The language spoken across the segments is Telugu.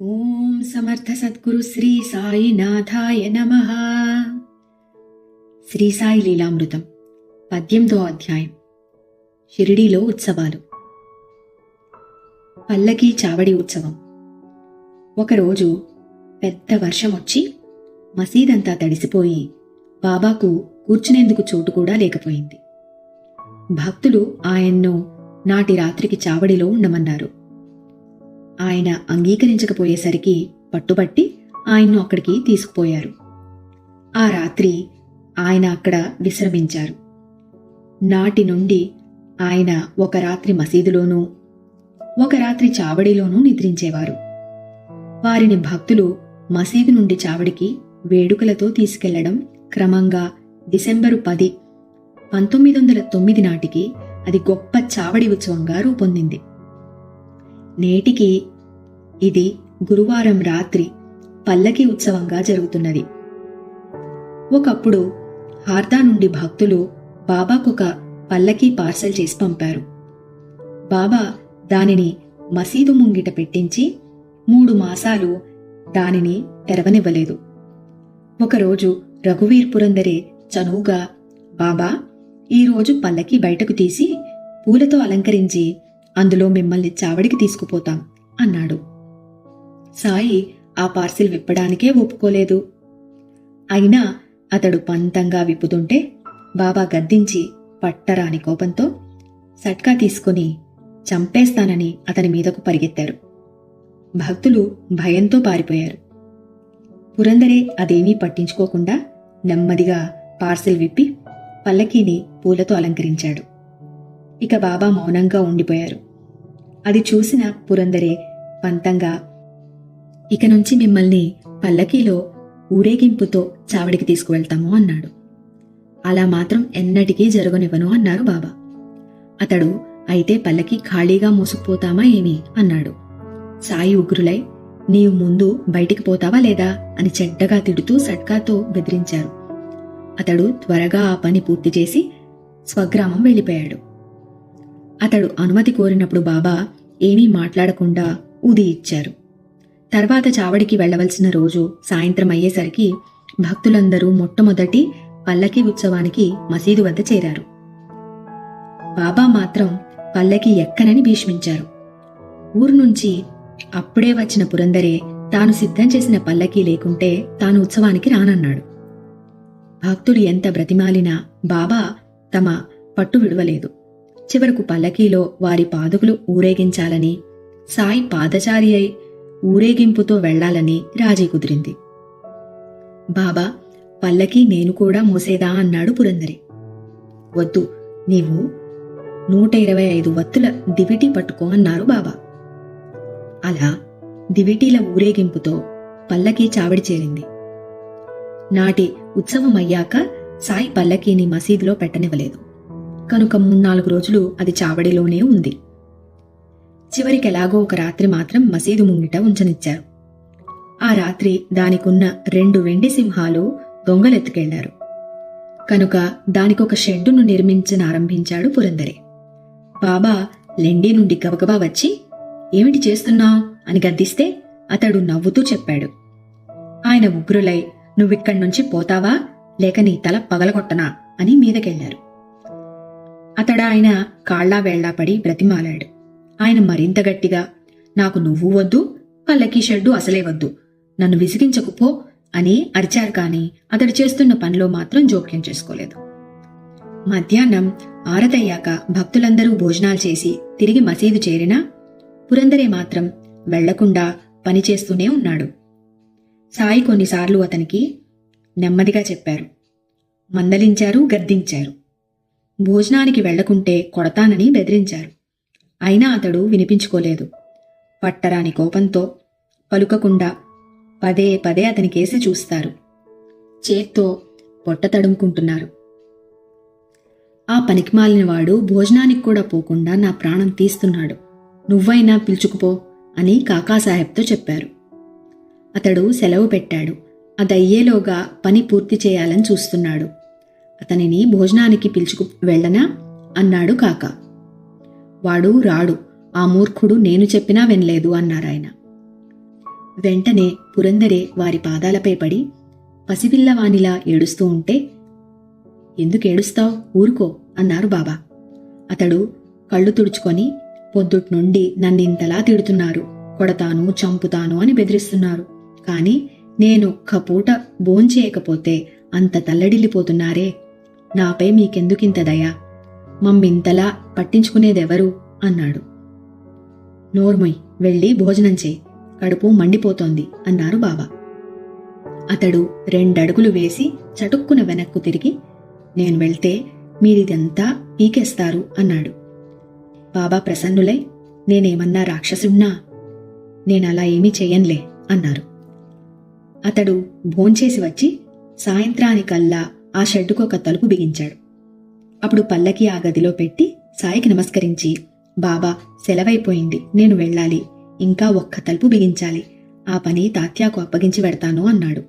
ఓం సమర్థ సద్గురు శ్రీ సాయినాథాయ నమః. శ్రీ సాయి లీలామృతం 18వ అధ్యాయం. షిరిడీలో ఉత్సవాలు. పల్లకీ చావడి ఉత్సవం. ఒకరోజు పెద్ద వర్షం వచ్చి మసీదంతా తడిసిపోయి బాబాకు కూర్చునేందుకు చోటు కూడా లేకపోయింది. భక్తులు ఆయన్ను నాటి రాత్రికి చావడిలో ఉండమన్నారు. ఆయన అంగీకరించకపోయేసరికి పట్టుబట్టి ఆయన్ను అక్కడికి తీసుకుపోయారు. ఆ రాత్రి ఆయన అక్కడ విశ్రమించారు. నాటి నుండి ఆయన ఒక రాత్రి మసీదులోనూ ఒక రాత్రి చావడిలోనూ నిద్రించేవారు. వారిని భక్తులు మసీదు నుండి చావడికి వేడుకలతో తీసుకెళ్లడం క్రమంగా డిసెంబరు 10, 1909 నాటికి అది గొప్ప చావడి ఉత్సవంగా రూపొందింది. నేటికి ఇది గురువారం రాత్రి పల్లకీ ఉత్సవంగా జరుగుతున్నది. ఒకప్పుడు హార్దా నుండి భక్తులు బాబాకొక పల్లకీ పార్సల్ చేసి పంపారు. బాబా దానిని మసీదు ముంగిట పెట్టించి 3 మాసాలు దానిని తెరవనివ్వలేదు. ఒకరోజు రఘువీర్ పురందరే చనువుగా, బాబా, ఈరోజు పల్లకీ బయటకు తీసి పూలతో అలంకరించి అందులో మిమ్మల్ని చావడికి తీసుకుపోతాం అన్నాడు. సాయి ఆ పార్సిల్ విప్పడానికే ఒప్పుకోలేదు. అయినా అతడు పంతంగా విప్పుతుంటే బాబా గద్దించి పట్టరాని కోపంతో సట్కా తీసుకుని చంపేస్తానని అతని మీదకు పరిగెత్తారు. భక్తులు భయంతో పారిపోయారు. పురందరే అదేమీ పట్టించుకోకుండా నెమ్మదిగా పార్సిల్ విప్పి పల్లకీని పూలతో అలంకరించాడు. ఇక బాబా మౌనంగా ఉండిపోయారు. అది చూసిన పురందరే పంతంగా, ఇక నుంచి మిమ్మల్ని పల్లకీలో ఊరేగింపుతో చావడికి తీసుకువెళ్తాము అన్నాడు. అలా మాత్రం ఎన్నటికీ జరగనివ్వను అన్నారు బాబా. అతడు, అయితే పల్లకీ ఖాళీగా మోసుకుపోతామా ఏమి అన్నాడు. సాయి ఉగ్రులై, నీవు ముందు బయటికి పోతావా లేదా అని చెడ్డగా తిడుతూ సట్కాతో బెదిరించారు. అతడు త్వరగా ఆ పని పూర్తి చేసి స్వగ్రామం వెళ్ళిపోయాడు. అతడు అనుమతి కోరినప్పుడు బాబా ఏమీ మాట్లాడకుండా ఊది ఇచ్చారు. తర్వాత చావడికి వెళ్లవలసిన రోజు సాయంత్రం అయ్యేసరికి భక్తులందరూ మొట్టమొదటి పల్లకీ ఉత్సవానికి మసీదు వద్ద చేరారు. బాబా మాత్రం పల్లకీ ఎక్కనని భీష్మించారు. ఊరు నుంచి అప్పుడే వచ్చిన పురందరే తాను సిద్ధం చేసిన పల్లకీ లేకుంటే తాను ఉత్సవానికి రానన్నాడు. భక్తుడు ఎంత బ్రతిమాలినా బాబా తమ పట్టు విడవలేదు. చివరకు పల్లకీలో వారి పాదుకులు ఊరేగించాలని, సాయి పాదచారి అయి ఊరేగింపుతో వెళ్లాలని రాజీ కుదిరింది. బాబా, పల్లకీ నేను కూడా మోసేదా అన్నాడు పురందరే. వద్దు, నీవు 125 వత్తుల దివిటీ పట్టుకో అన్నారు బాబా. అలా దివిటీల ఊరేగింపుతో పల్లకీ చావడి చేరింది. నాటి ఉత్సవం అయ్యాక సాయి పల్లకీని మసీదులో పెట్టనివ్వలేదు కనుక 3-4 రోజులు అది చావడిలోనే ఉంది. చివరికెలాగో ఒక రాత్రి మాత్రం మసీదు ముంగిట ఉంచనిచ్చారు. ఆ రాత్రి దానికున్న 2 వెండి సింహాలు దొంగలెత్తుకెళ్లారు కనుక దానికొక షెడ్డును నిర్మించనారంభించాడు పురందరే. బాబా లెండి నుండి గబగబా వచ్చి, ఏమిటి చేస్తున్నావు అని గద్దిస్తే అతడు నవ్వుతూ చెప్పాడు. ఆయన ఉగ్రులై, నువ్విక్కడ్నుంచి పోతావా లేక నీ తల పగలగొట్టనా అని మీదకెళ్లారు. అతడు ఆయన కాళ్లా వేళ్లా పడి బ్రతిమాలాడు. ఆయన మరింత గట్టిగా, నాకు నువ్వు వద్దు, పల్లకీ షెడ్డు అసలే వద్దు, నన్ను విసిగించకుపో అని అరిచారు. కాని అతడు చేస్తున్న పనిలో మాత్రం జోక్యం చేసుకోలేదు. మధ్యాహ్నం ఆరతయ్యాక భక్తులందరూ భోజనాలు చేసి తిరిగి మసీదు చేరినా పురందరే మాత్రం వెళ్లకుండా పనిచేస్తూనే ఉన్నాడు. సాయి కొన్నిసార్లు అతనికి నెమ్మదిగా చెప్పారు, మందలించారు, గద్దించారు. భోజనానికి వెళ్లకుంటే కొడతానని బెదిరించారు. అయినా అతడు వినిపించుకోలేదు. పట్టరాని కోపంతో పలుకకుండా పదే పదే అతనికేసి చూస్తారు. చేత్తో పొట్ట తడుముకుంటున్నారు. ఆ పనికిమాలినవాడు భోజనానికి కూడా పోకుండా నా ప్రాణం తీస్తున్నాడు, నువ్వైనా పిలుచుకుపో అని కాకాసాహెబ్తో చెప్పారు. అతడు సెలవు పెట్టాడు. అదయ్యేలోగా పని పూర్తి చేయాలని చూస్తున్నాడు. అతనిని భోజనానికి పిలుచుకు వెళ్ళనా అన్నాడు కాకా. వాడు రాడు, ఆ మూర్ఖుడు నేను చెప్పినా వినలేదు అన్నారాయన. వెంటనే పురందరే వారి పాదాలపై పడి పసిపిల్లవానిలా ఏడుస్తూ ఉంటే, ఎందుకేడుస్తావ్, ఊరుకో అన్నారు బాబా. అతడు కళ్ళు తుడుచుకొని, పొద్దుట్నుండి నన్నింతలా తిడుతున్నారు, కొడతాను, చంపుతాను అని బెదిరిస్తున్నారు. కాని నేనొక్క పూట భోంచేయకపోతే అంత తల్లడిల్లిపోతున్నారే, నాపై మీకెందుకింత దయ, మమ్మింతలా పట్టించుకునేదెవరు అన్నాడు. నోర్మొయ్, వెళ్ళి భోజనం చేయి, కడుపు మండిపోతోంది అన్నారు బాబా. అతడు 2 అడుగులు వేసి చటుక్కున వెనక్కు తిరిగి, నేను వెళ్తే మీరిదంతా పీకేస్తారు అన్నాడు. బాబా ప్రసన్నులై, నేనేమన్నా రాక్షసున్నా? నేనలా ఏమీ చెయ్యన్లే అన్నారు. అతడు భోంచేసి వచ్చి సాయంత్రానికల్లా ఆ షెడ్డుకొక తలుపు బిగించాడు. అప్పుడు పల్లకి ఆ గదిలో పెట్టి సాయికి నమస్కరించి, బాబా సెలవైపోయింది, నేను వెళ్ళాలి, ఇంకా ఒక్క తలుపు బిగించాలి, ఆ పని తాత్యాకు అప్పగించి పెడతాను అన్నాడు.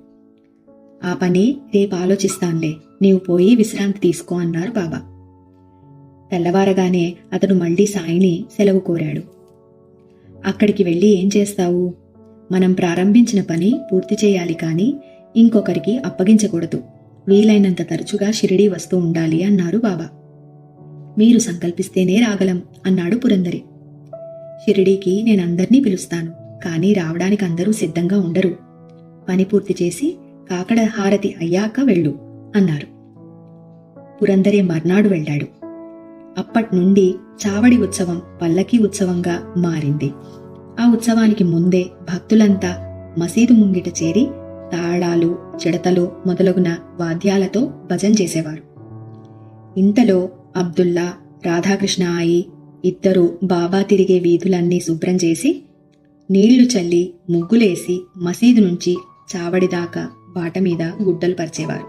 ఆ పని రేపు ఆలోచిస్తాన్లే, నీవు పోయి విశ్రాంతి తీసుకో అన్నారు బాబా. తెల్లవారగానే అతడు మళ్లీ సాయిని సెలవు కోరాడు. అక్కడికి వెళ్ళి ఏం చేస్తావు? మనం ప్రారంభించిన పని పూర్తి చేయాలి, కాని ఇంకొకరికి అప్పగించకూడదు, వీలైనంత తరచుగా షిరిడీ వస్తూ ఉండాలి అన్నారు బాబా. మీరు సంకల్పిస్తేనే రాగలం అన్నాడు పురందరి. షిరిడీకి నేనందర్నీ పిలుస్తాను, కానీ రావడానికి అందరూ సిద్ధంగా ఉండరు, పని పూర్తి చేసి కాకడ హారతి అయ్యాక వెళ్ళు అన్నారు. పురందరే మర్నాడు వెళ్ళాడు. అప్పట్నుండి చావడి ఉత్సవం పల్లకీ ఉత్సవంగా మారింది. ఆ ఉత్సవానికి ముందే భక్తులంతా మసీదు ముంగిట చేరి తాళాలు, చిడతలు మొదలగున వాద్యాలతో భజన చేసేవారు. ఇంతలో అబ్దుల్లా, రాధాకృష్ణ ఆయి ఇద్దరూ బాబా తిరిగే వీధులన్నీ శుభ్రం చేసి, నీళ్లు చల్లి, ముగ్గులేసి మసీదు నుంచి చావడిదాకా బాటమీద గుడ్డలు పరిచేవారు.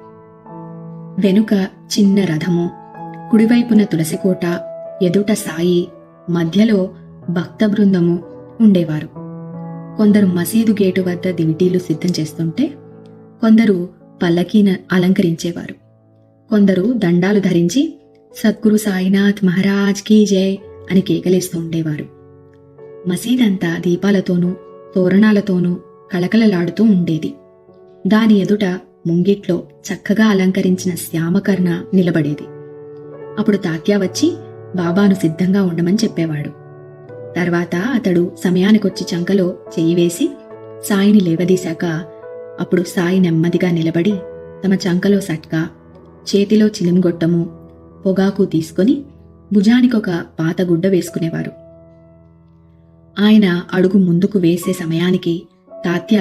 వెనుక చిన్న రథము, కుడివైపున తులసికోట, ఎదుట సాయి, మధ్యలో భక్త బృందము ఉండేవారు. కొందరు మసీదు గేటు వద్ద దివిటీలు సిద్ధం చేస్తుంటే, కొందరు పల్లకీన అలంకరించేవారు. కొందరు దండాలు ధరించి సద్గురు సాయినాథ్ మహారాజ్ కీ జై అని కేకలేస్తూ ఉండేవారు. మసీదంతా దీపాలతోనూ తోరణాలతోనూ కళకళలాడుతూ ఉండేది. దాని ఎదుట ముంగిట్లో చక్కగా అలంకరించిన శ్యామకర్ణ నిలబడేది. అప్పుడు తాత్యా వచ్చి బాబాను సిద్ధంగా ఉండమని చెప్పేవాడు. తర్వాత అతడు సమయానికొచ్చి చంకలో చెయ్యి వేసి సాయిని లేవదీశాక, అప్పుడు సాయి నెమ్మదిగా నిలబడి తమ చంకలో సట్కా, చేతిలో చిలింగొట్టము, పొగాకు తీసుకుని భుజానికొక పాత గుడ్డ వేసుకునేవారు. ఆయన అడుగు ముందుకు వేసే సమయానికి తాత్య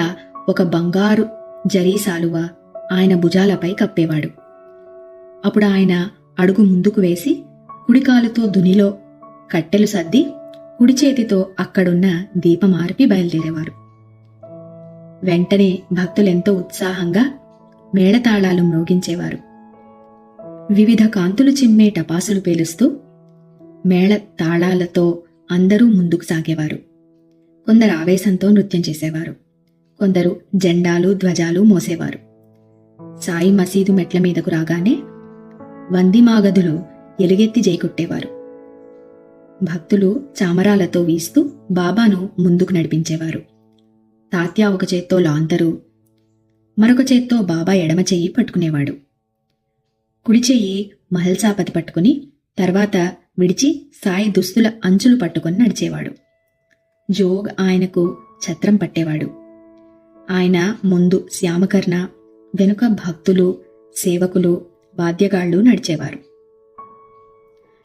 ఒక బంగారు జరీసాలువ ఆయన భుజాలపై కప్పేవాడు. అప్పుడు ఆయన అడుగు ముందుకు వేసి కుడికాలుతో దునిలో కట్టెలు సర్ది కుడి చేతితో అక్కడున్న దీపం ఆర్పి బయలుదేరేవారు. వెంటనే భక్తులెంతో ఉత్సాహంగా మేళతాళాలు మ్రోగించేవారు. వివిధ కాంతులు చిమ్మే టపాసులు పేలుస్తూ మేళ తాళాలతో అందరూ ముందుకు సాగేవారు. కొందరు ఆవేశంతో నృత్యం చేసేవారు, కొందరు జెండాలు, ధ్వజాలు మోసేవారు. సాయి మసీదు మెట్ల మీదకు రాగానే వందిమాగదులు ఎలుగెత్తి జైకొట్టేవారు. భక్తులు చామరాలతో వీస్తూ బాబాను ముందుకు నడిపించేవారు. తాత్యా ఒక చేత్తో లాంతరు, మరొక చేత్తో బాబా ఎడమ చెయ్యి పట్టుకునేవాడు. కుడి చెయ్యి మహల్సాపతి పట్టుకుని తర్వాత విడిచి సాయి దుస్తుల అంచులు పట్టుకుని నడిచేవాడు. జోగ్ ఆయనకు ఛత్రం పట్టేవాడు. ఆయన ముందు శ్యామకర్ణ, వెనుక భక్తులు, సేవకులు, వాద్యగాళ్లు నడిచేవారు.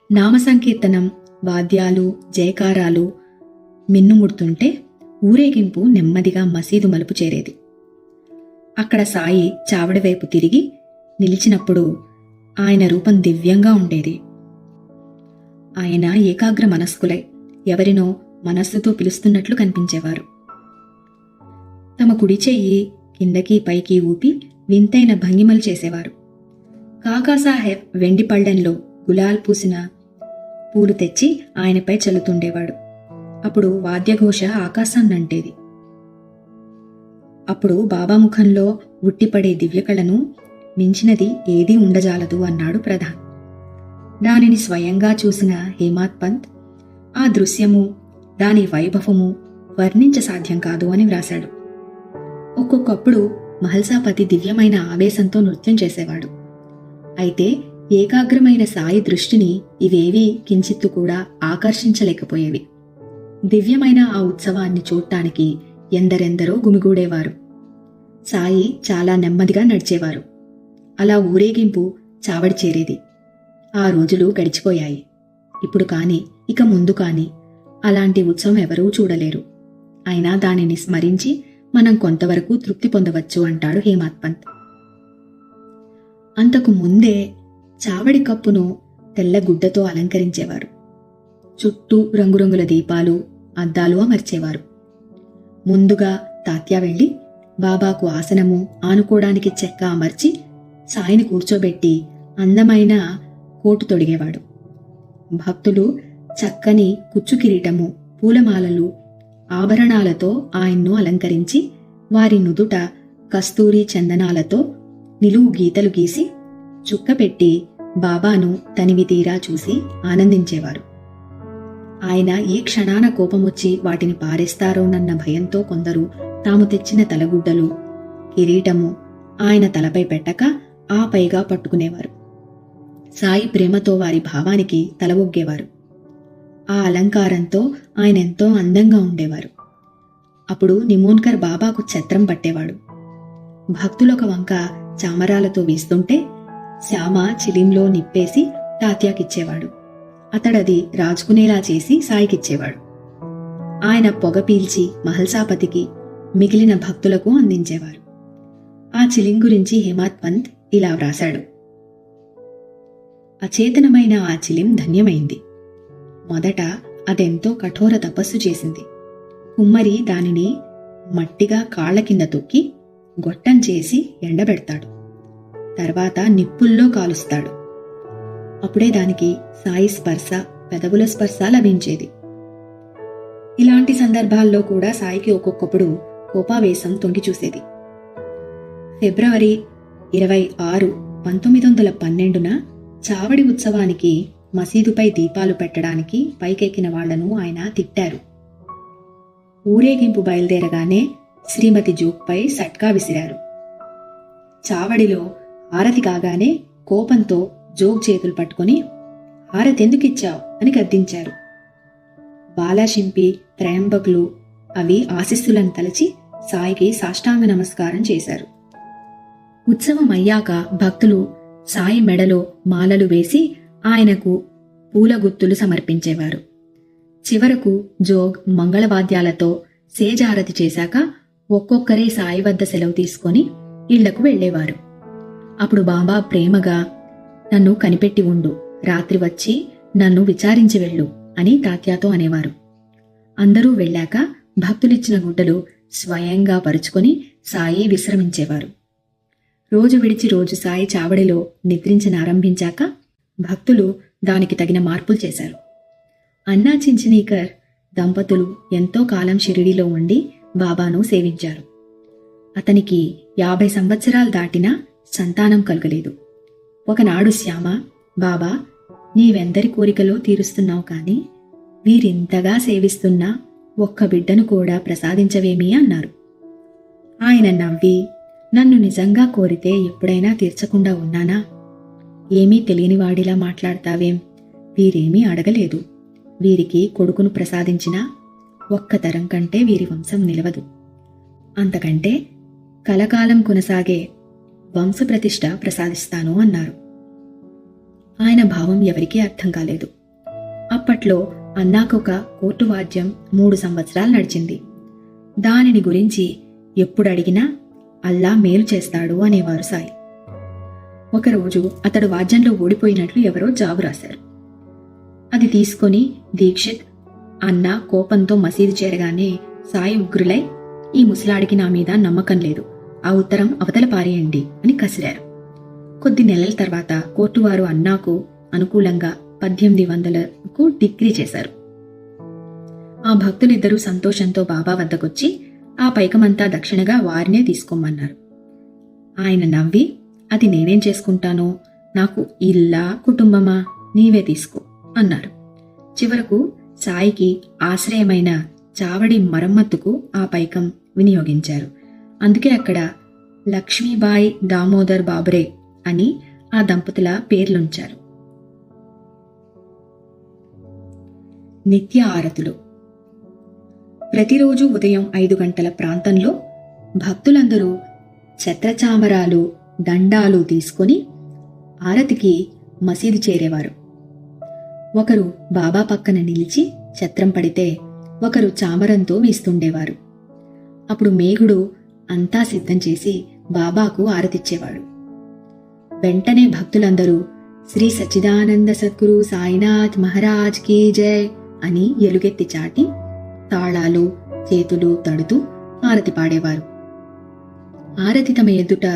నామ సంకీర్తనం, వాద్యాలు, జయకారాలు మిన్నుముడుతుంటే ఊరేగింపు నెమ్మదిగా మసీదు మలుపు చేరేది. అక్కడ సాయి చావడి వైపు తిరిగి నిలిచినప్పుడు ఆయన రూపం దివ్యంగా ఉండేది. ఆయన ఏకాగ్ర మనస్కులై ఎవరినో మనస్సుతో పిలుస్తున్నట్లు కనిపించేవారు. తమ కుడి చెయ్యి కిందకి పైకి ఊపి వింతైన భంగిమలు చేసేవారు. కాకాసాహెబ్ వెండి పళ్ళెంలో గులాల్ పూసిన పూలు తెచ్చి ఆయనపై చల్లుతుండేవాడు. అప్పుడు వాద్యఘోష ఆకాశాన్నంటేది. అప్పుడు బాబా ముఖంలో ఉట్టిపడే దివ్యకళను మించినది ఏదీ ఉండజాలదు అన్నాడు ప్రధాన్. దానిని స్వయంగా చూసిన హేమాత్ పంత్ ఆ దృశ్యము, దాని వైభవము వర్ణించ సాధ్యం కాదు అని వ్రాశాడు. ఒక్కొక్కప్పుడు మహల్సాపతి దివ్యమైన ఆవేశంతో నృత్యం చేసేవాడు. అయితే ఏకాగ్రమైన సాయి దృష్టిని ఇవేవీ కించిత్తు కూడా ఆకర్షించలేకపోయేవి. దివ్యమైన ఆ ఉత్సవాన్ని చూడటానికి ఎందరెందరో గుమిగూడేవారు. సాయి చాలా నెమ్మదిగా నడిచేవారు. అలా ఊరేగింపు చావడి చేరేది. ఆ రోజులు గడిచిపోయాయి. ఇప్పుడు కాని ఇక ముందు కాని అలాంటి ఉత్సవం ఎవరూ చూడలేరు. అయినా దానిని స్మరించి మనం కొంతవరకు తృప్తి పొందవచ్చు అంటాడు హేమాడ్ పంత్. అంతకు ముందే చావడి కప్పును తెల్ల గుడ్డతో అలంకరించేవారు. చుట్టూ రంగురంగుల దీపాలు, అద్దాలు అమర్చేవారు. ముందుగా తాత్యా వెళ్లి బాబాకు ఆసనము ఆనుకోవడానికి చెక్క అమర్చి సాయిని కూర్చోబెట్టి అందమైన కోటు తొడిగేవాడు. భక్తులు చక్కని కుచ్చు కిరీటము, పూలమాలలు, ఆభరణాలతో ఆయన్ను అలంకరించి వారి నుదుట కస్తూరి చందనాలతో నిలువు గీతలు గీసి చుక్కపెట్టి బాబాను తనివి తీరా చూసి ఆనందించేవారు. ఆయన ఏ క్షణాన కోపమొచ్చి వాటిని పారేస్తారోనన్న భయంతో కొందరు తాము తెచ్చిన తలగుడ్డలు, కిరీటము ఆయన తలపై పెట్టక ఆ పైగా పట్టుకునేవారు. సాయి ప్రేమతో వారి భావానికి తల ఒగ్గేవారు. ఆ అలంకారంతో ఆయన ఎంతో అందంగా ఉండేవారు. అప్పుడు నిమోన్కర్ బాబాకు ఛత్రం పట్టేవాడు. భక్తులొక వంక చామరాలతో వీస్తుంటే శ్యామ చిలింలో నిప్పేసి తాత్యాకిచ్చేవాడు. అతడది రాజుకునేలా చేసి సాయికిచ్చేవాడు. ఆయన పొగ పీల్చి మహల్సాపతికి, మిగిలిన భక్తులకు అందించేవారు. ఆ చిలిం గురించి హేమాడ్ పంత్ ఇలా వ్రాశాడు: అచేతనమైన ఆ చిలిం ధన్యమైంది. మొదట అదెంతో కఠోర తపస్సు చేసింది. కుమ్మరి దానిని మట్టిగా కాళ్ల కింద తొక్కి గొట్టం చేసి ఎండబెడతాడు. తర్వాత నిప్పుల్లో కాలుస్తాడు. అప్పుడే దానికి సాయి స్పర్శ, పెదవుల స్పర్శ లభించేది. ఇలాంటి సందర్భాల్లో కూడా సాయికి ఒక్కొక్కప్పుడు కోపావేశం తొంగి చూసేది. ఫిబ్రవరి 26, 1912 చావడి ఉత్సవానికి మసీదుపై దీపాలు పెట్టడానికి పైకెక్కిన వాళ్లను ఆయన తిట్టారు. ఊరేగింపు బయలుదేరగానే శ్రీమతి జోగ్పై సట్కా విసిరారు. చావడిలో హారతి కాగానే కోపంతో జోగ్ చేతులు పట్టుకుని హారతెందుకిచ్చావు అని గద్దించారు. బాలాశింపి, త్రయంబకులు అవి ఆశీస్సులను తలచి సాయికి సాష్టాంగ నమస్కారం చేశారు. ఉత్సవం అయ్యాక భక్తులు సాయి మెడలో మాలలు వేసి ఆయనకు పూల గుత్తులు సమర్పించేవారు. చివరకు జోగ్ మంగళవాద్యాలతో సేజారతి చేశాక ఒక్కొక్కరే సాయి వద్ద సెలవు తీసుకొని ఇళ్లకు వెళ్లేవారు. అప్పుడు బాబా ప్రేమగా, నన్ను కనిపెట్టి ఉండు, రాత్రి వచ్చి నన్ను విచారించి వెళ్ళు అని తాత్యాతో అనేవారు. అందరూ వెళ్ళాక భక్తులిచ్చిన గుడ్డలు స్వయంగా పరుచుకొని సాయి విశ్రమించేవారు. రోజు విడిచి రోజు సాయి చావడిలో నిద్రించనారంభించాక భక్తులు దానికి తగిన మార్పులు చేశారు. అన్నా చించినీకర్ దంపతులు ఎంతో కాలం షిరిడీలో ఉండి బాబాను సేవించారు. అతనికి 50 సంవత్సరాలు దాటినా సంతానం కలగలేదు. ఒకనాడు శ్యామ, బాబా, నీవెందరి కోరికలో తీరుస్తున్నావు కాని వీరింతగా సేవిస్తున్నా ఒక్క బిడ్డను కూడా ప్రసాదించవేమీ అన్నారు. ఆయన నవ్వి, నన్ను నిజంగా కోరితే ఎప్పుడైనా తీర్చకుండా ఉన్నానా? ఏమీ తెలియనివాడిలా మాట్లాడతావేం? వీరేమీ అడగలేదు. వీరికి కొడుకును ప్రసాదించినా ఒక్క తరం కంటే వీరి వంశం నిలవదు. అంతకంటే కలకాలం కొనసాగే వంశప్రతిష్ఠ ప్రసాదిస్తాను అన్నారు. ఆయన భావం ఎవరికీ అర్థం కాలేదు. అప్పట్లో అన్నాకొక కోర్టు వాద్యం 3 సంవత్సరాలు నడిచింది. దానిని గురించి ఎప్పుడడిగినా అల్లా మేలు చేస్తాడు అనేవారు సాయి. ఒకరోజు అతడు వాద్యంలో ఓడిపోయినట్లు ఎవరో జాబు రాశారు. అది తీసుకొని దీక్షిత్, అన్న కోపంతో మసీదు చేరగానే సాయి ఉగ్రులై, ఈ ముసలాడికి నా మీద నమ్మకం లేదు, ఆ ఉత్తరం అవతల పారేయండి అని కసిరారు. కొద్ది నెలల తర్వాత కోర్టువారు అన్నాకు అనుకూలంగా 1800కు డిగ్రీ చేశారు. ఆ భక్తులిద్దరూ సంతోషంతో బాబా వద్దకొచ్చి ఆ పైకమంతా దక్షిణగా వారినే తీసుకోమన్నారు. ఆయన నవ్వి, అది నేనేం చేసుకుంటానో, నాకు ఇల్లా కుటుంబమా, నీవే తీసుకో అన్నారు. చివరకు సాయికి ఆశ్రయమైన చావడి మరమ్మత్తుకు ఆ పైకం వినియోగించారు. అందుకే అక్కడ లక్ష్మీబాయి దామోదర్ బాబరే అని ఆ దంపతుల పేర్లుంచారు. నిత్య ఆరతులు. ప్రతిరోజు ఉదయం 5 గంటల ప్రాంతంలో భక్తులందరూ ఛత్రచామరాలు, దండాలు తీసుకొని ఆరతికి మసీదు చేరేవారు. ఒకరు బాబా పక్కన నిలిచి ఛత్రం పడితే ఒకరు చామరంతో వీస్తుండేవారు. అప్పుడు మేఘుడు అంతా సిద్ధం చేసి బాబాకు ఆరతిచ్చేవాడు. వెంటనే భక్తులందరూ శ్రీ సచ్చిదానంద సద్గురు సాయినాథ్ మహారాజ్ కీ జై అని ఎలుగెత్తి చాటి తాళాలు చేతులు తడుతూ ఆరతి పాడేవారు. ఆరతి తమ ఎదుట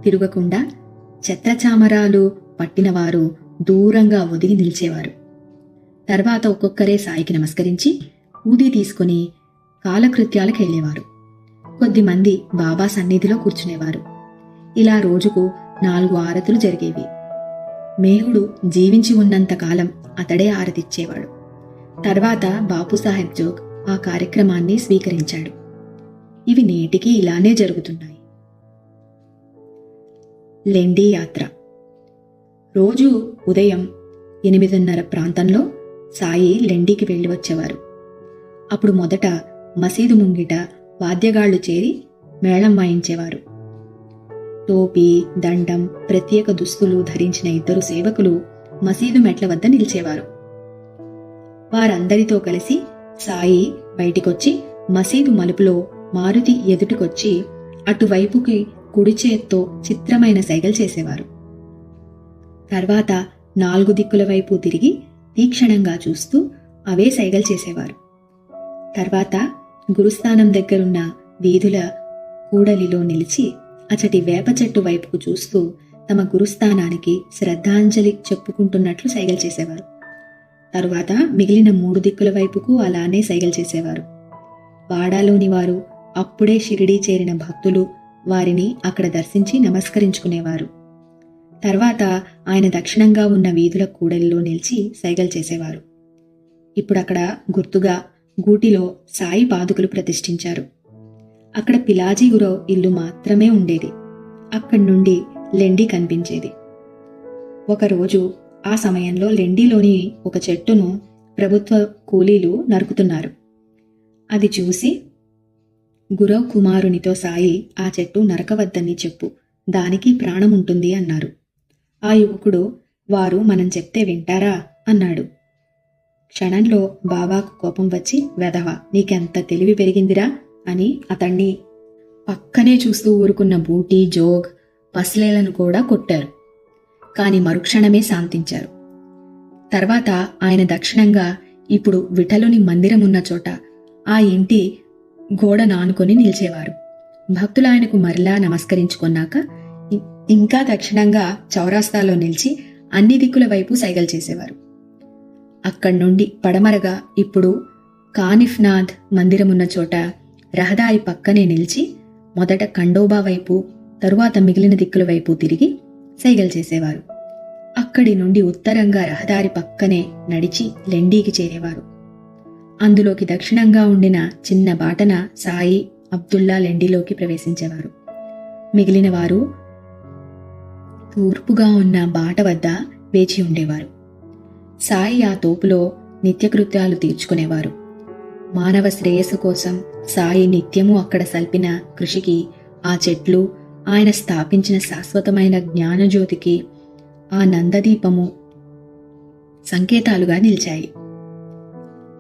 తిరగకుండా ఛత్రచామరాలు పట్టినవారు దూరంగా ఒదిగి నిలిచేవారు. తర్వాత ఒక్కొక్కరే సాయికి నమస్కరించి ఊది తీసుకుని కాలకృత్యాలకు వెళ్ళేవారు. కొద్దిమంది బాబా సన్నిధిలో కూర్చునేవారు. ఇలా రోజుకు 4 ఆరతులు జరిగేవి. మేహుడు జీవించి ఉన్నంత కాలం అతడే ఆరతిచ్చేవాడు. తర్వాత బాపుసాహెబ్ జోగ్ ఆ కార్యక్రమాన్ని స్వీకరించాడు. ఇవి నేటికి ఇలానే జరుగుతున్నాయి. లెండి యాత్ర. రోజు ఉదయం 8:30 ప్రాంతంలో సాయి లెండికి వెళ్లి వచ్చేవారు. అప్పుడు మొదట మసీదు ముంగిట వాద్యగాళ్లు చేరి మేళం వాయించేవారు. టోపీ, దండం, ప్రత్యేక దుస్తులు ధరించిన 2 సేవకులు మసీదు మెట్ల వద్ద నిలిచేవారు. వారందరితో కలిసి సాయి బయటికొచ్చి మసీదు మలుపులో మారుతి ఎదుటికొచ్చి అటువైపుకి కుడి చేత్తో చిత్రమైన సైగలు చేసేవారు. తర్వాత 4 దిక్కుల వైపు తిరిగి తీక్షణంగా చూస్తూ అవే సైగలు చేసేవారు. తర్వాత గురుస్థానం దగ్గరున్న వీధుల కూడలిలో నిలిచి అచటి వేప చెట్టు వైపుకు చూస్తూ తమ గురుస్థానానికి శ్రద్ధాంజలి చెప్పుకుంటున్నట్లు సైగలు చేసేవారు. తరువాత మిగిలిన 3 దిక్కుల వైపుకు అలానే సైగలు చేసేవారు. వాడాలోని వారు, అప్పుడే షిరిడీ చేరిన భక్తులు వారిని అక్కడ దర్శించి నమస్కరించుకునేవారు. తర్వాత ఆయన దక్షిణంగా ఉన్న వీధుల కూడలిలో నిలిచి సైగలు చేసేవారు. ఇప్పుడక్కడ గుర్తుగా గూటిలో సాయి పాదుకలు ప్రతిష్ఠించారు. అక్కడ పిలాజీ గురవ్ ఇల్లు మాత్రమే ఉండేది. అక్కడి నుండి లెండి కనిపించేది. ఒకరోజు ఆ సమయంలో లెండిలోని ఒక చెట్టును ప్రభుత్వ కూలీలు నరుకుతున్నారు. అది చూసి గురవ్ కుమారునితో సాయి, ఆ చెట్టు నరకవద్దని చెప్పు, దానికి ప్రాణం ఉంటుంది అన్నారు. ఆ యువకుడు, వారు మనం చెప్తే వింటారా అన్నాడు. క్షణంలో బాబాకు కోపం వచ్చి, వెధవ, నీకెంత తెలివి పెరిగిందిరా అని అతన్ని పక్కనే చూస్తూ ఊరుకున్న బూటీ, జోగ్, పస్లేలను కూడా కొట్టారు. కాని మరుక్షణమే శాంతించారు. తర్వాత ఆయన దక్షిణంగా ఇప్పుడు విఠలుని మందిరమున్న చోట ఆ ఇంటి గోడ నానుకొని నిలిచేవారు. భక్తులు ఆయనకు మరలా నమస్కరించుకున్నాక ఇంకా దక్షిణంగా చౌరాస్తాలో నిలిచి అన్ని దిక్కుల వైపు సైగలు చేసేవారు. అక్కడి నుండి పడమరగా ఇప్పుడు కానిఫ్నాథ్ మందిరమున్న చోట రహదారి పక్కనే నిలిచి మొదట ఖండోబా వైపు, తరువాత మిగిలిన దిక్కుల వైపు తిరిగి సైగలు చేసేవారు. అక్కడి నుండి ఉత్తరంగా రహదారి పక్కనే నడిచి లెండీకి చేరేవారు. అందులోకి దక్షిణంగా ఉండిన చిన్న బాటన సాయి, అబ్దుల్లా లెండిలోకి ప్రవేశించేవారు. మిగిలిన వారు తూర్పుగా ఉన్న బాట వద్ద వేచి ఉండేవారు. సాయి ఆ తోపులో నిత్యకృత్యాలు తీర్చుకునేవారు. మానవ శ్రేయస్సు కోసం సాయి నిత్యము అక్కడ సల్పిన కృషికి ఆ చెట్లు, ఆయన స్థాపించిన శాశ్వతమైన జ్ఞానజ్యోతికి ఆ నందదీపము సంకేతాలుగా నిలిచాయి.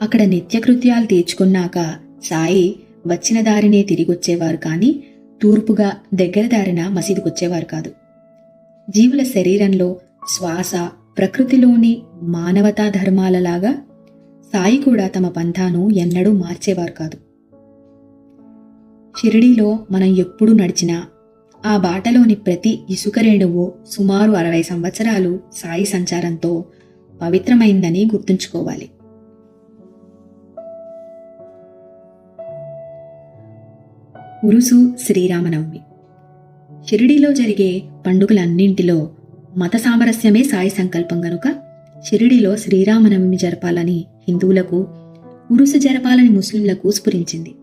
అక్కడ నిత్యకృత్యాలు తీర్చుకున్నాక సాయి వచ్చిన దారినే తిరిగొచ్చేవారు కాని తూర్పుగా దగ్గర దారిన మసీదుకొచ్చేవారు కాదు. జీవుల శరీరంలో శ్వాస, ప్రకృతిలోని మానవతా ధర్మాలలాగా సాయి కూడా తమ పంథాను ఎన్నడూ మార్చేవారు కాదు. షిరిడీలో మనం ఎప్పుడు నడిచినా ఆ బాటలోని ప్రతి ఇసుక రేణువు సుమారు 60 సంవత్సరాలు సాయి సంచారంతో పవిత్రమైందని గుర్తుంచుకోవాలి. ఉరుసు శ్రీరామనవమి. షిరిడీలో జరిగే పండుగలన్నింటిలో మత సామరస్యమే సాయి సంకల్పం గనుక షిరిడీలో శ్రీరామనవమి జరపాలని హిందువులకు, ఉరుసు జరపాలని ముస్లింలకు స్ఫురించింది.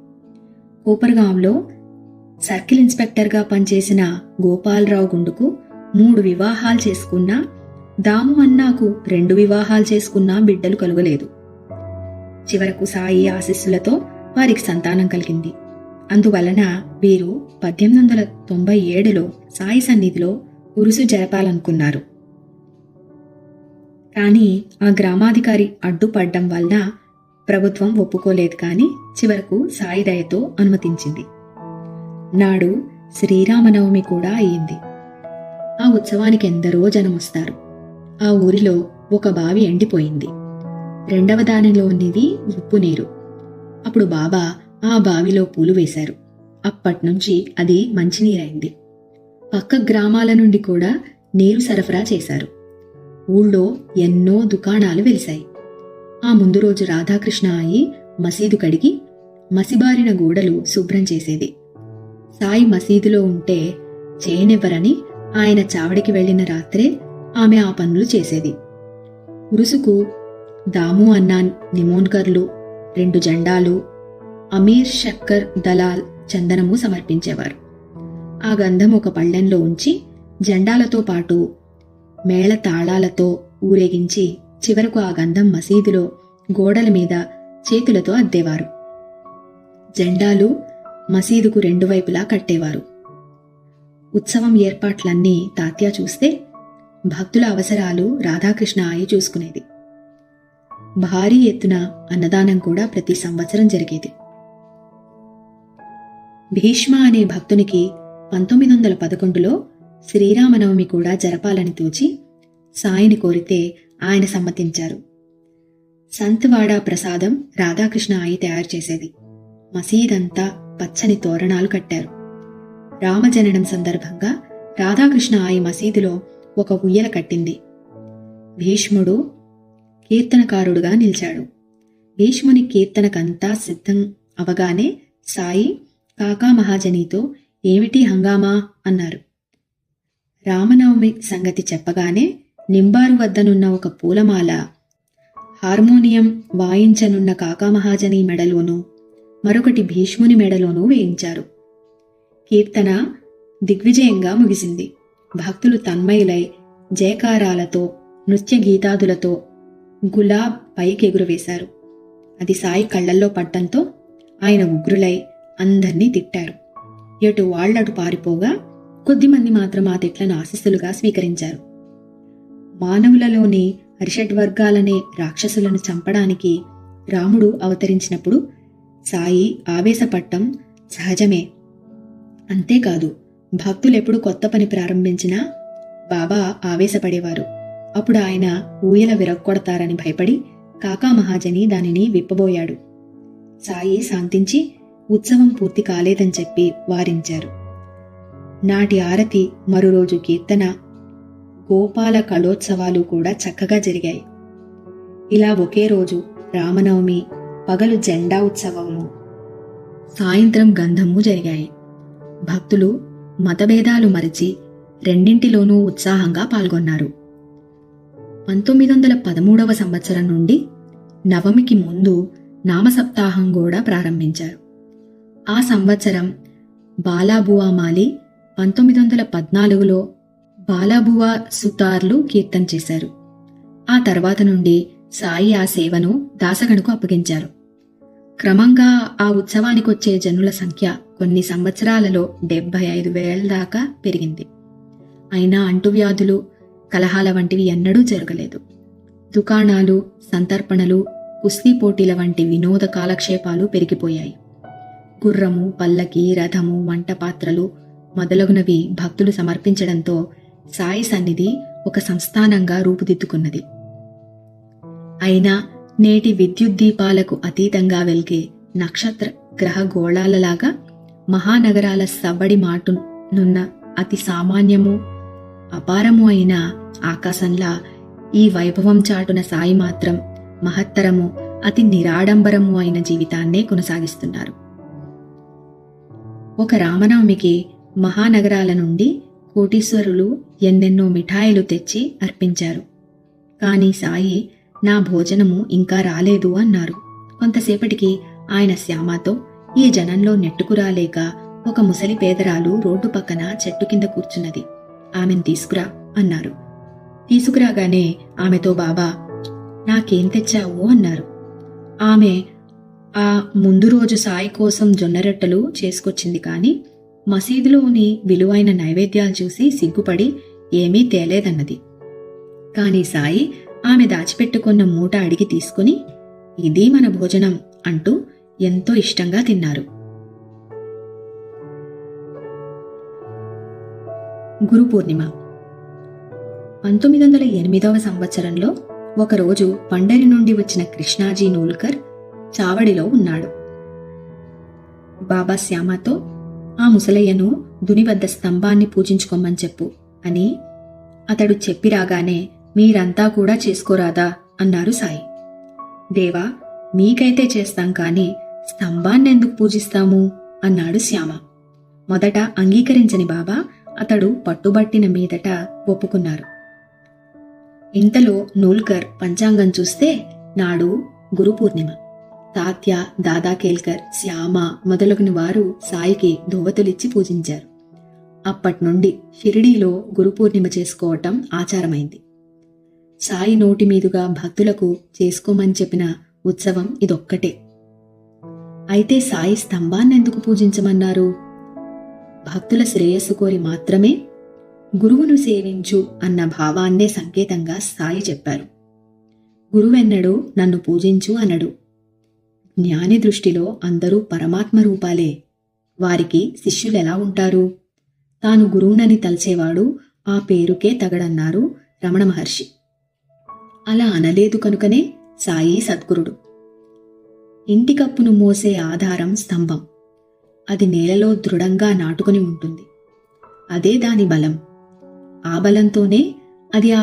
కోపర్గాంలో సర్కిల్ ఇన్స్పెక్టర్గా పనిచేసిన గోపాలరావు గుండుకు 3 వివాహాలు చేసుకున్నా, దాము అన్నాకు 2 వివాహాలు చేసుకున్నా బిడ్డలు కలుగలేదు. చివరకు సాయి ఆశీస్సులతో వారికి సంతానం కలిగింది. అందువలన వీరు 1897లో సాయి సన్నిధిలో ఉరుసు జరపాలనుకున్నారు. కానీ ఆ గ్రామాధికారి అడ్డుపడ్డం వలన ప్రభుత్వం ఒప్పుకోలేదు. కానీ చివరకు సాయి దయతో అనుమతించింది. నాడు శ్రీరామనవమి కూడా అయింది. ఆ ఉత్సవానికి ఎందరో జనమొస్తారు. ఆ ఊరిలో ఒక బావి ఎండిపోయింది. 2వ దానిలోనిది ఉప్పు నీరు. అప్పుడు బాబా ఆ బావిలో పూలు వేశారు. అప్పట్నుంచి అది మంచినీరైంది. పక్క గ్రామాల నుండి కూడా నీరు సరఫరా చేశారు. ఊళ్ళో ఎన్నో దుకాణాలు వెలిశాయి. ఆ ముందు రోజు రాధాకృష్ణ అయి మసీదు కడిగి మసిబారిన గోడలు శుభ్రం చేసేది. సాయి మసీదులో ఉంటే చేయనివ్వరని ఆయన చావడికి వెళ్లిన రాత్రే ఆమె ఆ పనులు చేసేది. ఉరుసుకు దాము అన్నా నిమోన్కర్లు, 2 జెండాలు, అమీర్ షక్కర్ దలాల్ చందనము సమర్పించేవారు. ఆ గంధం ఒక పళ్ళెంలో ఉంచి జెండాలతో పాటు మేళ తాళాలతో ఊరేగించి చివరకు ఆ గంధం మసీదులో గోడల మీద చేతులతో అద్దేవారు. జెండాలు మసీదుకు 2 వైపులా కట్టేవారు. ఉత్సవం ఏర్పాట్లన్నీ తాత్యా చూస్తే భక్తుల అవసరాలు రాధాకృష్ణ అయి చూసుకునేది. భారీ ఎత్తున అన్నదానం కూడా ప్రతి సంవత్సరం జరిగేది. భీష్మ అనే భక్తునికి 1911లో శ్రీరామనవమి కూడా జరపాలని తోచి సాయిని కోరితే ఆయన సమ్మతించారు. సంత్వాడా ప్రసాదం రాధాకృష్ణ అయి తయారు చేసేది. మసీదంతా పచ్చని తోరణాలు కట్టారు. రామజననం సందర్భంగా రాధాకృష్ణ అయి మసీదులో ఒక ఉయ్యల కట్టింది. భీష్ముడు కీర్తనకారుడుగా నిలిచాడు. భీష్ముని కీర్తనకంతా సిద్ధం అవగానే సాయి కాకా మహాజనీతో ఏమిటి హంగామా అన్నారు. రామనవమి సంగతి చెప్పగానే నింబారు వద్దనున్న ఒక పూలమాల హార్మోనియం వాయించనున్న కాకా మహాజనీ మెడలోనూ మరొకటి భీష్ముని మెడలోనూ వేయించారు. కీర్తన దిగ్విజయంగా ముగిసింది. భక్తులు తన్మయులై జయకారాలతో నృత్య గీతాదులతో గులాబ్ పైకెగురవేశారు. అది సాయి కళ్లల్లో పడ్డంతో ఆయన ఉగ్రులై అందర్నీ తిట్టారు. ఎటు వాళ్లటు పారిపోగా కొద్దిమంది మాత్రం ఆ తిట్లను ఆశీస్సులుగా స్వీకరించారు. మానవులలోని అరిషడ్వర్గాలనే రాక్షసులను చంపడానికి రాముడు అవతరించినప్పుడు సాయి ఆవేశపట్టం సహజమే. అంతేకాదు, భక్తులెప్పుడు కొత్త పని ప్రారంభించినా బాబా ఆవేశపడేవారు. అప్పుడు ఆయన ఊయల విరక్కొడతారని భయపడి కాకా మహాజని దానిని విప్పబోయాడు. సాయి శాంతించి ఉత్సవం పూర్తి కాలేదని చెప్పి వారించారు. నాటి ఆరతి, మరోరోజు కీర్తన, గోపాల కళోత్సవాలు కూడా చక్కగా జరిగాయి. ఇలా ఒకే రోజు రామనవమి, పగలు జెండా ఉత్సవము, సాయంత్రం గంధము జరిగాయి. భక్తులు మతభేదాలు మరచి రెండింటిలోనూ ఉత్సాహంగా పాల్గొన్నారు. 1913వ సంవత్సరం నుండి నవమికి ముందు నామసప్తాహం కూడా ప్రారంభించారు. ఆ సంవత్సరం బాలాబువా మాలి 1914లో బాలాబువా సుతార్లు కీర్తన చేశారు. ఆ తర్వాత నుండి సాయి ఆ సేవను దాసగణకు అప్పగించారు. క్రమంగా ఆ ఉత్సవానికొచ్చే జనుల సంఖ్య కొన్ని సంవత్సరాలలో 75,000 దాకా పెరిగింది. అయినా అంటువ్యాధులు, కలహాల వంటివి ఎన్నడూ జరగలేదు. దుకాణాలు, సంతర్పణలు, కుస్తీ పోటీల వంటి వినోద కాలక్షేపాలు పెరిగిపోయాయి. గుర్రము, పల్లకి, రథము, వంటపాత్రలు మొదలగునవి భక్తులు సమర్పించడంతో సాయి సన్నిధి ఒక సంస్థానంగా రూపుదిద్దుకున్నది. అయినా నేటి విద్యుత్ దీపాలకు అతీతంగా వెలిగే నక్షత్ర గ్రహ గోళాలలాగా మహానగరాల సవ్వడి మాటునున్న అతి సామాన్యము అపారము అయిన ఆకాశంలా ఈ వైభవం చాటున సాయి మాత్రం మహత్తరము, అతి నిరాడంబరము అయిన జీవితాన్నే కొనసాగిస్తున్నారు. ఒక రామనవమికి మహానగరాల నుండి కోటీశ్వరులు ఎన్నెన్నో మిఠాయిలు తెచ్చి అర్పించారు. కాని సాయి నా భోజనము ఇంకా రాలేదు అన్నారు. కొంతసేపటికి ఆయన శ్యామతో ఈ జనంలో నెట్టుకురాలేక ఒక ముసలి పేదరాలు రోడ్డు పక్కన చెట్టు కింద కూర్చున్నది. ఆమెను తీసుకురా అన్నారు. తీసుకురాగానే ఆమెతో బాబా నాకేం తెచ్చావు అన్నారు. ఆమె ఆ ముందు రోజు సాయి కోసం జొన్నరొట్టెలు చేసుకొచ్చింది, కాని మసీదులోని విలువైన నైవేద్యాలు చూసి సిగ్గుపడి ఏమీ తేలేదన్నది. కాని సాయి ఆమె దాచిపెట్టుకున్న మూట అడిగి తీసుకుని ఇది మన భోజనం అంటూ ఎంతో ఇష్టంగా తిన్నారు. గురు పూర్ణిమ 1908వ సంవత్సరంలో ఒకరోజు పండరి నుండి వచ్చిన కృష్ణాజీ నూల్కర్ చావడిలో ఉన్నాడు. బాబా శ్యామతో ఆ ముసలయ్యను దుని వద్ద స్తంభాన్ని పూజించుకోమని చెప్పు అని అతడు చెప్పి రాగానే మీరంతా కూడా చేసుకోరాదా అన్నారు సాయి. దేవా, మీకైతే చేస్తాం కాని స్తంభాన్నెందుకు పూజిస్తాము అన్నాడు శ్యామ. మొదట అంగీకరించని బాబా అతడు పట్టుబట్టిన మీదట ఒప్పుకున్నారు. ఇంతలో నూల్కర్ పంచాంగం చూస్తే నాడు గురు పూర్ణిమ. తాత్య, దాదా కేల్కర్, శ్యామ మొదలగుని వారు సాయికి ధోవతులిచ్చి పూజించారు. అప్పట్నుండి షిరిడీలో గురు పూర్ణిమ చేసుకోవటం ఆచారమైంది. సాయి నోటి మీదుగా భక్తులకు చేసుకోమని చెప్పిన ఉత్సవం ఇదొక్కటే. అయితే సాయి స్తంభాన్నెందుకు పూజించమన్నారు? భక్తుల శ్రేయస్సు కోరి మాత్రమే గురువును సేవించు అన్న భావాన్నే సంకేతంగా సాయి చెప్పారు. గురువెన్నడు నన్ను పూజించు అనడు. జ్ఞాని దృష్టిలో అందరూ పరమాత్మ రూపాలే. వారికి శిష్యులెలా ఉంటారు? తాను గురువునని తలచేవాడు ఆ పేరుకే తగడన్నారు రమణ మహర్షి. అలా అనలేదు కనుకనే సాయి సద్గురుడు. ఇంటికప్పును మోసే ఆధారం స్తంభం. అది నేలలో దృఢంగా నాటుకుని ఉంటుంది. అదే దాని బలం. ఆ బలంతోనే అది ఆ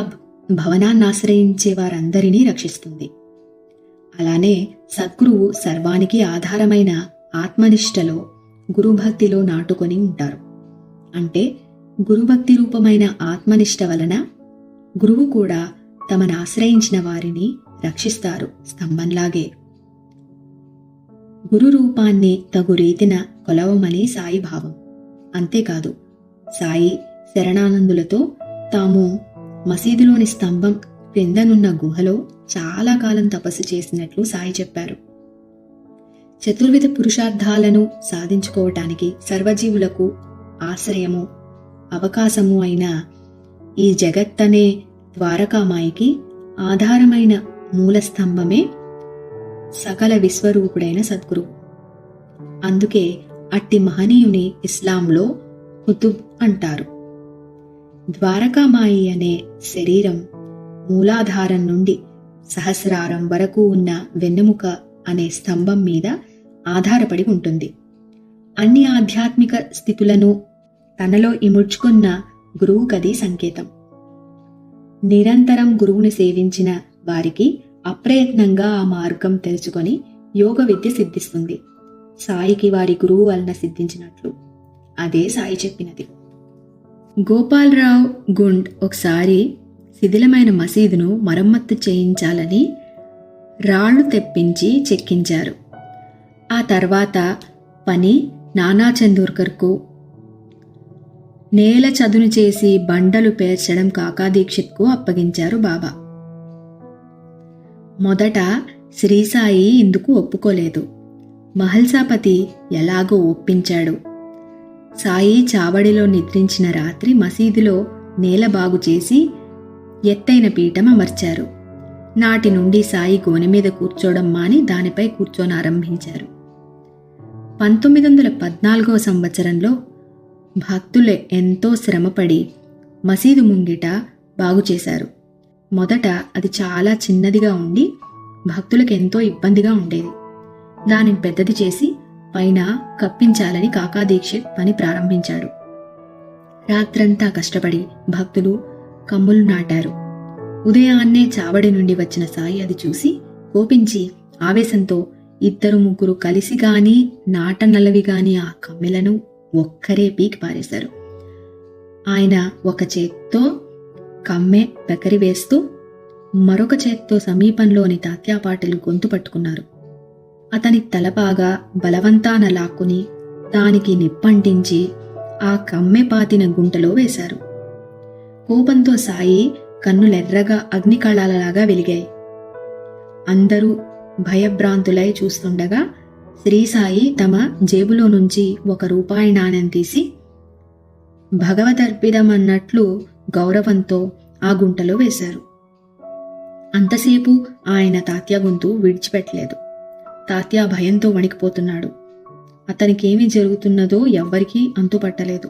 భవనాన్నాశ్రయించే వారందరినీ రక్షిస్తుంది. అలానే సద్గురువు సర్వానికి ఆధారమైన ఆత్మనిష్టలో గురుభక్తిలో నాటుకొని ఉంటారు. అంటే గురుభక్తి రూపమైన ఆత్మనిష్ట వలన గురువు కూడా తమను ఆశ్రయించిన వారిని రక్షిస్తారు స్తంభంలాగే. గురు రూపాన్ని తగు రీతిన కొలవమని సాయి భావం. అంతేకాదు, సాయి శరణానందులతో తాము మసీదులోని స్తంభం క్రిందనున్న గుహలో చాలా కాలం తపస్సు చేసినట్లు సాయి చెప్పారు. చతుర్విధ పురుషార్థాలను సాధించుకోవటానికి సర్వజీవులకు ఆశ్రయము, అవకాశము అయిన ఈ జగత్తనే ద్వారకామాయికి ఆధారమైన మూలస్తంభమే సకల విశ్వరూపుడైన సద్గురువు. అందుకే అట్టి మహనీయుని ఇస్లాంలో కుతుబ్ అంటారు. ద్వారకామాయి అనే శరీరం మూలాధారం నుండి సహస్రారం వరకు ఉన్న వెన్నెముక అనే స్తంభం మీద ఆధారపడి ఉంటుంది. అన్ని ఆధ్యాత్మిక స్థితులను తనలో ఇముడ్చుకున్న గురువుకది సంకేతం. నిరంతరం గురువుని సేవించిన వారికి అప్రయత్నంగా ఆ మార్గం తెలుసుకొని యోగ విద్య సిద్ధిస్తుంది. సాయికి వారి గురువు వలన సిద్ధించినట్లు. అదే సాయి చెప్పినది. గోపాలరావు గుండ్ ఒకసారి శిథిలమైన మసీదును మరమ్మత్తు చేయించాలని రాళ్లు తెప్పించి చెక్కించారు. ఆ తర్వాత పని నానా చందోర్కర్కు, నేల చదును చేసి బండలు పేర్చడం కాకా దీక్షిత్కు అప్పగించారు బాబా. మొదట శ్రీసాయి ఇందుకు ఒప్పుకోలేదు. మహల్సాపతి ఎలాగో ఒప్పించాడు. సాయి చావడిలో నిద్రించిన రాత్రి మసీదులో నేల బాగు చేసి ఎత్తైన పీఠం అమర్చారు. నాటి నుండి సాయి గోనె మీద కూర్చోవడం మాని దానిపై కూర్చోనారంభించారు. 1914వ సంవత్సరంలో భక్తులు ఎంతో శ్రమపడి మసీదు ముంగిట బాగుచేశారు. మొదట అది చాలా చిన్నదిగా ఉండి భక్తులకు ఎంతో ఇబ్బందిగా ఉండేది. దానిని పెద్దది చేసి పైన కప్పించాలని కాకా దీక్షిత్ పని ప్రారంభించాడు. రాత్రంతా కష్టపడి భక్తులు కమ్ములు నాటారు. ఉదయాన్నే చావడి నుండి వచ్చిన సాయి అది చూసి కోపించి ఆవేశంతో 2-3 కలిసి గాని నాటనలవి గాని ఆ కమ్మెలను ఒక్కరే పీకి పారేశారు. ఆయన ఒక చేత్తో కమ్మె పెకరి వేస్తూ మరొక చేత్తో సమీపంలోని తాత్యాపాటలు గొంతు పట్టుకున్నారు. అతని తలపాగా బలవంతాన లాక్కుని దానికి నిప్పంటించి ఆ కమ్మె పాతిన గుంటలో వేశారు. కోపంతో సాయి కన్నులెర్రగా అగ్నికళాలలాగా వెలిగాయి. అందరూ భయభ్రాంతులై చూస్తుండగా శ్రీసాయి తమ జేబులో నుంచి 1 రూపాయి నాణెం తీసి భగవదర్పితమన్నట్లు గౌరవంతో ఆ గుంటలో వేశారు. అంతసేపు ఆయన తాత్య గొంతు విడిచిపెట్టలేదు. తాత్య భయంతో వణికిపోతున్నాడు. అతనికేమి జరుగుతున్నదో ఎవ్వరికీ అంతుపట్టలేదు.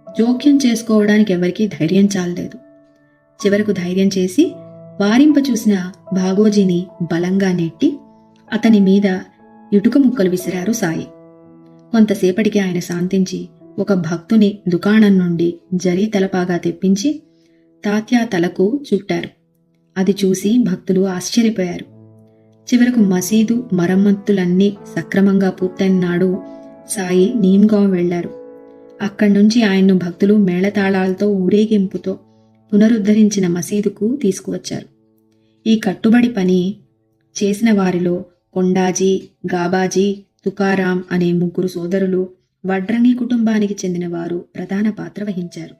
జోక్యం చేసుకోవడానికి ఎవరికీ ధైర్యం చాలలేదు. చివరకు ధైర్యం చేసి వారింప చూసిన భాగోజీని బలంగా నెట్టి అతని మీద ఇటుక ముక్కలు విసిరారు సాయి. కొంతసేపటికి ఆయన శాంతించి ఒక భక్తుని దుకాణం నుండి జరీ తలపాగా తెప్పించి తాత్య తలకు చుట్టారు. అది చూసి భక్తులు ఆశ్చర్యపోయారు. చివరకు మసీదు మరమ్మతులన్నీ సక్రమంగా పూర్తయిన నాడు సాయి నీమ్గాం వెళ్లారు. అక్కడి నుంచి ఆయన్ను భక్తులు మేళతాళాలతో ఊరేగింపుతో పునరుద్ధరించిన మసీదుకు తీసుకువచ్చారు. ఈ కట్టుబడి పని చేసిన వారిలో కొండాజీ, గాబాజీ, తుకారాం అనే 3 సోదరులు వడ్రంగి కుటుంబానికి చెందిన వారు ప్రధాన పాత్ర వహించారు.